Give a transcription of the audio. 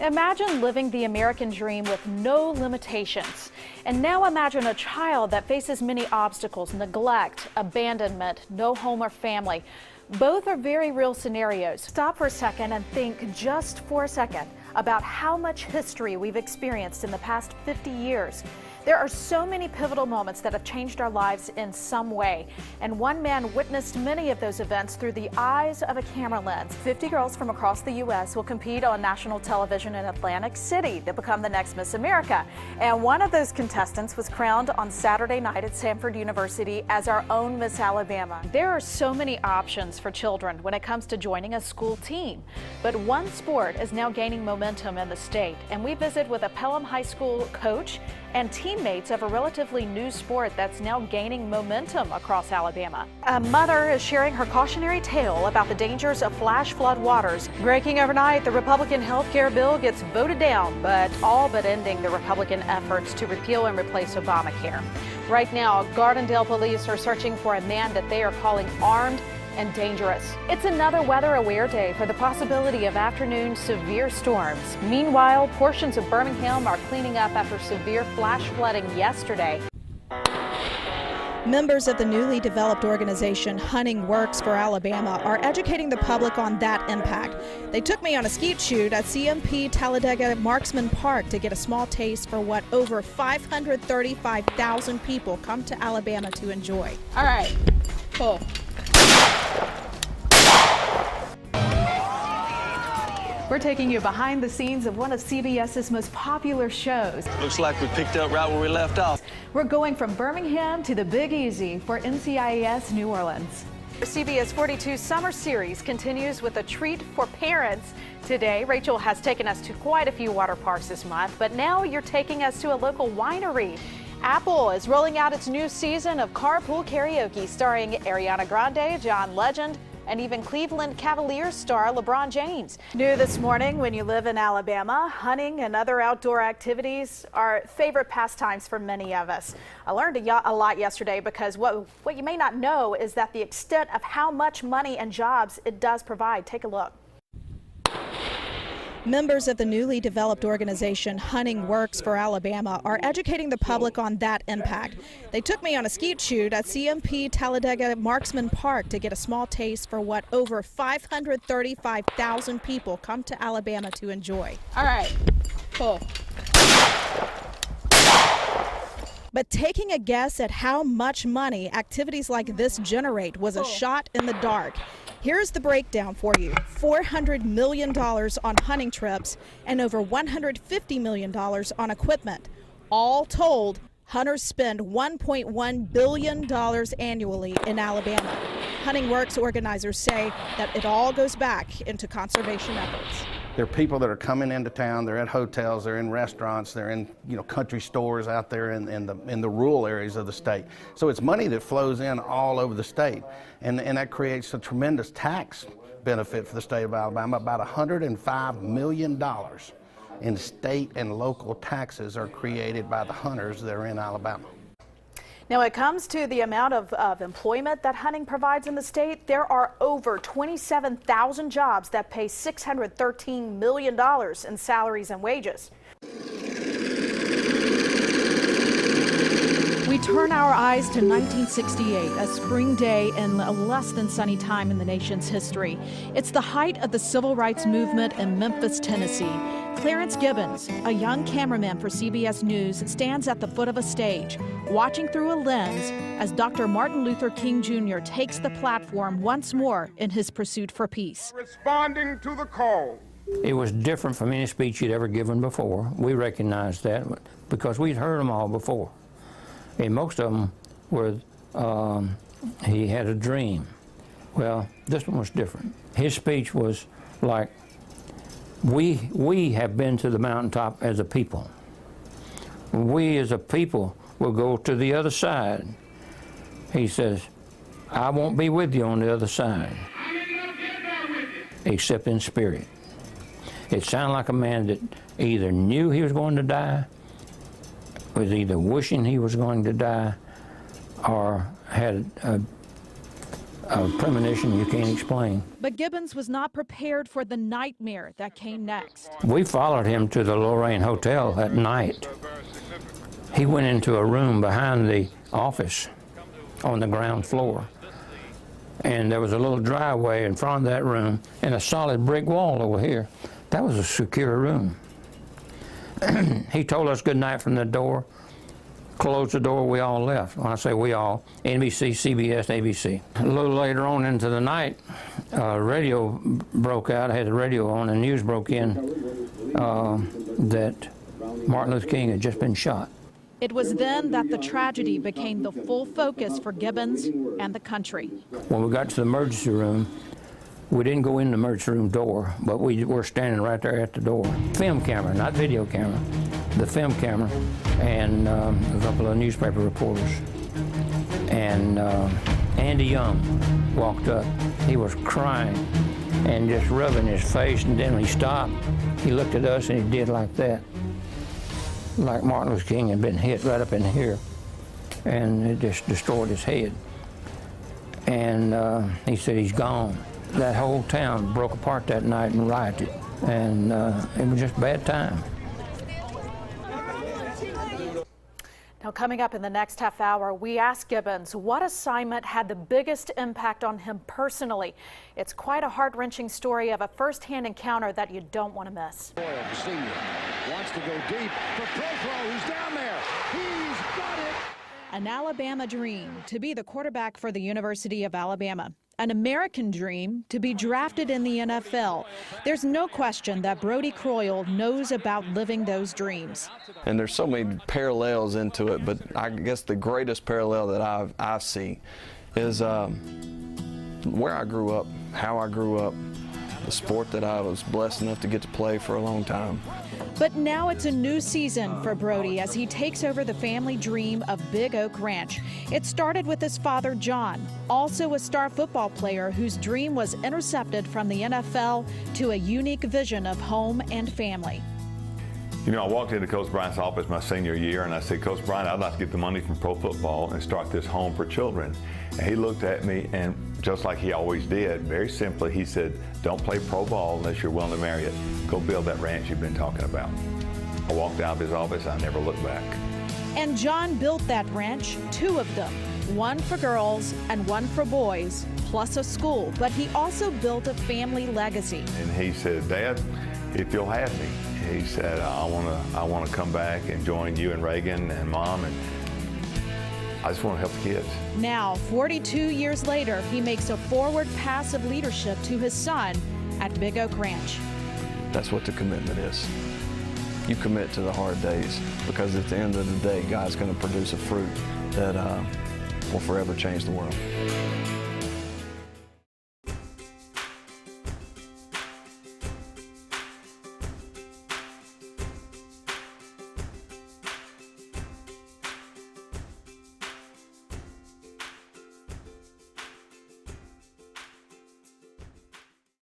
Imagine living the American dream with no limitations. And now imagine a child that faces many obstacles: neglect, abandonment, no home or family. Both are very real scenarios. Stop for a second and think just for a second about how much history we've experienced in the past 50 years. There are so many pivotal moments that have changed our lives in some way, and one man witnessed many of those events through the eyes of a camera lens. 50 girls from across the U.S. will compete on national television in Atlantic City to become the next Miss America, and one of those contestants was crowned on Saturday night at Samford University as our own Miss Alabama. There are so many options for children when it comes to joining a school team, but one sport is now gaining momentum in the state, and we visit with a Pelham High School coach and teammates of a relatively new sport that's now gaining momentum across Alabama. A mother is sharing her cautionary tale about the dangers of flash flood waters. Breaking overnight, the Republican health care bill gets voted down, but all but ending the Republican efforts to repeal and replace Obamacare. Right now, Gardendale police are searching for a man that they are calling armed and dangerous. It's another weather-aware day for the possibility of afternoon severe storms. Meanwhile, portions of Birmingham are cleaning up after severe flash flooding yesterday. Members of the newly developed organization Hunting Works for Alabama are educating the public on that impact. They took me on a skeet shoot at CMP Talladega Marksman Park to get a small taste for what over 535,000 people come to Alabama to enjoy. All right, cool. We're taking you behind the scenes of one of CBS's most popular shows. Looks like we picked up right where we left off. We're going from Birmingham to the Big Easy for NCIS New Orleans. The CBS 42 Summer Series continues with a treat for parents. Today, Rachel has taken us to quite a few water parks this month, but now you're taking us to a local winery. Apple is rolling out its new season of Carpool Karaoke starring Ariana Grande, John Legend, and even Cleveland Cavaliers star LeBron James. New this morning, when you live in Alabama, hunting and other outdoor activities are favorite pastimes for many of us. I learned a lot yesterday because what you may not know is that the extent of how much money and jobs it does provide. Take a look. Members of the newly developed organization Hunting Works for Alabama are educating the public on that impact. They took me on a skeet shoot at CMP Talladega Marksman Park to get a small taste for what over 535,000 people come to Alabama to enjoy. All right, cool. But taking a guess at how much money activities like this generate was a shot in the dark. Here's the breakdown for you. $400 million on hunting trips and over $150 million on equipment. All told, hunters spend $1.1 billion annually in Alabama. Hunting Works organizers say that it all goes back into conservation efforts. There are people that are coming into town, they're at hotels, they're in restaurants, they're in country stores out there in the rural areas of the state. So it's money that flows in all over the state, and that creates a tremendous tax benefit for the state of Alabama. About $105 million in state and local taxes are created by the hunters that are in Alabama. Now, when it comes to the amount of employment that hunting provides in the state, there are over 27,000 jobs that pay $613 million in salaries and wages. We turn our eyes to 1968, a spring day and a less than sunny time in the nation's history. It's the height of the civil rights movement in Memphis, Tennessee. Clarence Gibbons, a young cameraman for CBS News, stands at the foot of a stage, watching through a lens as Dr. Martin Luther King Jr. takes the platform once more in his pursuit for peace. Responding to the call. It was different from any speech he'd ever given before. We recognized that because we'd heard them all before. And most of them were, he had a dream. Well, this one was different. His speech was like, we have been to the mountaintop as a people. We as a people will go to the other side. He says, I won't be with you on the other side, except in spirit. It sounded like a man that either knew he was going to die, was either wishing he was going to die, or had a premonition you can't explain. But Gibbons was not prepared for the nightmare that came next. We followed him to the Lorraine Hotel at night. He went into a room behind the office on the ground floor. And there was a little driveway in front of that room and a solid brick wall over here. That was a secure room. He told us good night from the door, closed the door, we all left. When I say we all, NBC, CBS, ABC. A little later on into the night, radio broke out. I had the radio on, and news broke in that Martin Luther King had just been shot. It was then that the tragedy became the full focus for Gibbons and the country. When we got to the emergency room, we didn't go in the emergency room door, but we were standing right there at the door. Film camera, not video camera, the film camera, and a couple of newspaper reporters. And Andy Young walked up. He was crying and just rubbing his face, and then when he stopped, he looked at us and he did like that. Like Martin Luther King had been hit right up in here, and it just destroyed his head. And he said he's gone. That whole town broke apart that night and rioted, and it was just a bad time. Now, coming up in the next half hour, we ask Gibbons what assignment had the biggest impact on him personally. It's quite a heart-wrenching story of a first-hand encounter that you don't want to miss. Boyle, the senior, wants to go deep for Profro, who's down there. He's got it. An Alabama dream to be the quarterback for the University of Alabama. An American dream to be drafted in the NFL. There's no question that Brodie Croyle knows about living those dreams. And there's so many parallels into it, but I guess the greatest parallel that I've seen is where I grew up, how I grew up, the sport that I was blessed enough to get to play for a long time. But now it's a new season for Brodie as he takes over the family dream of Big Oak Ranch. It started with his father, John, also a star football player whose dream was intercepted from the NFL to a unique vision of home and family. You know, I walked into Coach Bryant's office my senior year and I said, Coach Bryant, I'd like to get the money from pro football and start this home for children. And he looked at me and just like he always did, very simply, he said, don't play pro ball unless you're willing to marry it. Go build that ranch you've been talking about. I walked out of his office, I never looked back. And John built that ranch, 2 of them, one for girls and one for boys, plus a school. But he also built a family legacy. And he said, Dad, if you'll have me, he said, I want to come back and join you and Reagan and Mom, and I just want to help the kids. Now, 42 years later, he makes a forward pass of leadership to his son at Big Oak Ranch. That's what the commitment is. You commit to the hard days because at the end of the day, God's going to produce a fruit that will forever change the world.